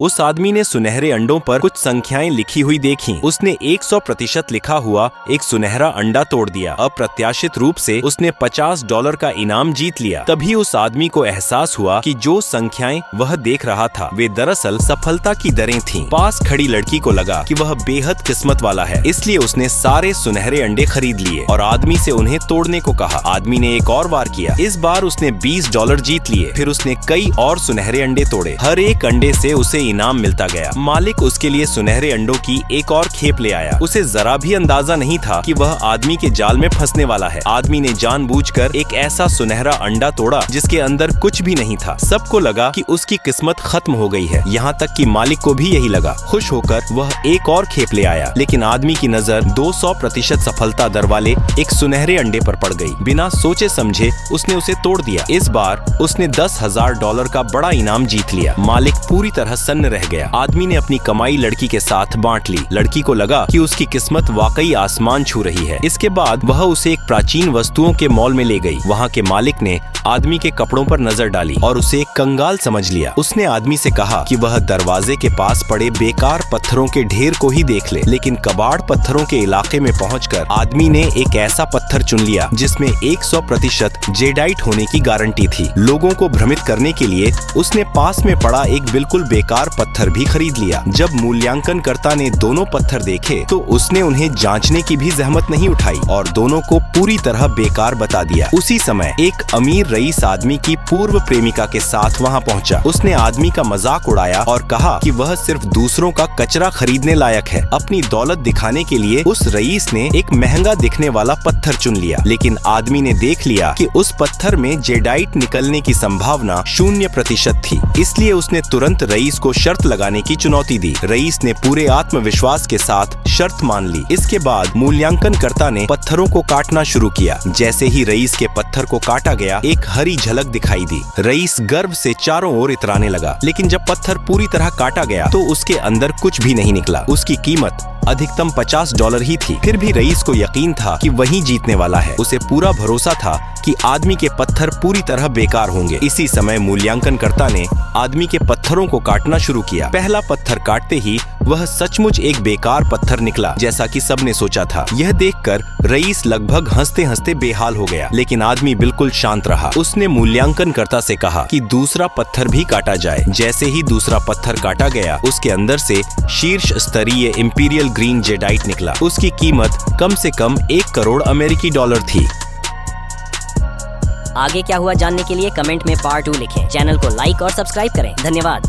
उस आदमी ने सुनहरे अंडों पर कुछ संख्याएं लिखी हुई देखी। उसने 100% लिखा हुआ एक सुनहरा अंडा तोड़ दिया। अप्रत्याशित रूप से उसने $50 का इनाम जीत लिया। तभी उस आदमी को एहसास हुआ कि जो संख्याएं वह देख रहा था वे दरअसल सफलता की दरें थीं। पास खड़ी लड़की को लगा कि वह बेहद किस्मत वाला है, इसलिए उसने सारे सुनहरे अंडे खरीद लिए और आदमी से उन्हें तोड़ने को कहा। आदमी ने एक और बार किया। इस बार उसने $20 जीत लिए। फिर उसने कई और सुनहरे अंडे तोड़े। हर एक अंडे से उसे इनाम मिलता गया। मालिक उसके लिए सुनहरे अंडों की एक और खेप ले आया। उसे जरा भी अंदाजा नहीं था कि वह आदमी के जाल में फंसने वाला है। आदमी ने जानबूझकर एक ऐसा सुनहरा अंडा तोड़ा जिसके अंदर कुछ भी नहीं था। सबको लगा कि उसकी किस्मत खत्म हो गई है, यहाँ तक कि मालिक को भी यही लगा। खुश होकर वह एक और खेप ले आया, लेकिन आदमी की नजर 200% सफलता दर वाले एक सुनहरे अंडे पर पड़ गई। बिना सोचे समझे उसने उसे तोड़ दिया। इस बार उसने $10,000 का बड़ा इनाम जीत लिया। मालिक पूरी तरह सन्न रह गया। आदमी ने अपनी कमाई लड़की के साथ बांट ली। लड़की को लगा कि उसकी किस्मत वाकई आसमान छू रही है। इसके बाद वह उसे एक प्राचीन वस्तुओं के मॉल में ले गई। वहाँ के मालिक ने आदमी के कपड़ों पर नजर डाली और उसे एक कंगाल समझ लिया। उसने आदमी से कहा कि वह दरवाजे के पास पड़े बेकार पत्थरों के ढेर को ही देख ले, लेकिन कबाड़ पत्थरों के इलाके में पहुंचकर आदमी ने एक ऐसा पत्थर चुन लिया जिसमें 100% जेडाइट होने की गारंटी थी। लोगों को भ्रमित करने के लिए उसने पास में पड़ा एक बिल्कुल बेकार पत्थर भी खरीद लिया। जब मूल्यांकनकर्ता ने दोनों पत्थर देखे तो उसने उन्हें जांचने की भी जहमत नहीं उठाई और दोनों को पूरी तरह बेकार बता दिया। उसी समय एक अमीर रईस आदमी की पूर्व प्रेमिका के साथ वहां पहुंचा। उसने आदमी का मजाक उड़ाया और कहा कि वह सिर्फ दूसरों का कचरा खरीदने लायक है। अपनी दौलत दिखाने के लिए उस रईस ने एक महंगा दिखने वाला पत्थर चुन लिया, लेकिन आदमी ने देख लिया कि उस पत्थर में जेडाइट निकलने की संभावना 0% थी। इसलिए उसने तुरंत रईस को शर्त लगाने की चुनौती दी। रईस ने पूरे आत्मविश्वास के साथ शर्त मान ली। इसके बाद मूल्यांकनकर्ता ने पत्थरों को काटना शुरू किया। जैसे ही रईस के पत्थर को काटा गया, एक हरी झलक दिखाई दी। रईस गर्व से चारों ओर इतराने लगा, लेकिन जब पत्थर पूरी तरह काटा गया तो उसके अंदर कुछ भी नहीं निकला। उसकी कीमत अधिकतम $50 ही थी। फिर भी रईस को यकीन था कि वही जीतने वाला है। उसे पूरा भरोसा था कि आदमी के पत्थर पूरी तरह बेकार होंगे। इसी समय मूल्यांकनकर्ता ने आदमी के पत्थरों को काटना शुरू किया। पहला पत्थर काटते ही वह सचमुच एक बेकार पत्थर निकला, जैसा कि सबने सोचा था। यह देखकर रईस लगभग हंसते हंसते बेहाल हो गया, लेकिन आदमी बिल्कुल शांत रहा। उसने मूल्यांकनकर्ता से कहा कि दूसरा पत्थर भी काटा जाए। जैसे ही दूसरा पत्थर काटा गया, उसके अंदर से शीर्ष स्तरीय इंपीरियल ग्रीन जेडाइट निकला। उसकी कीमत कम से कम $1 करोड़ अमेरिकी डॉलर थी। आगे क्या हुआ जानने के लिए कमेंट में पार्ट 2 लिखें। चैनल को लाइक और सब्सक्राइब करें। धन्यवाद।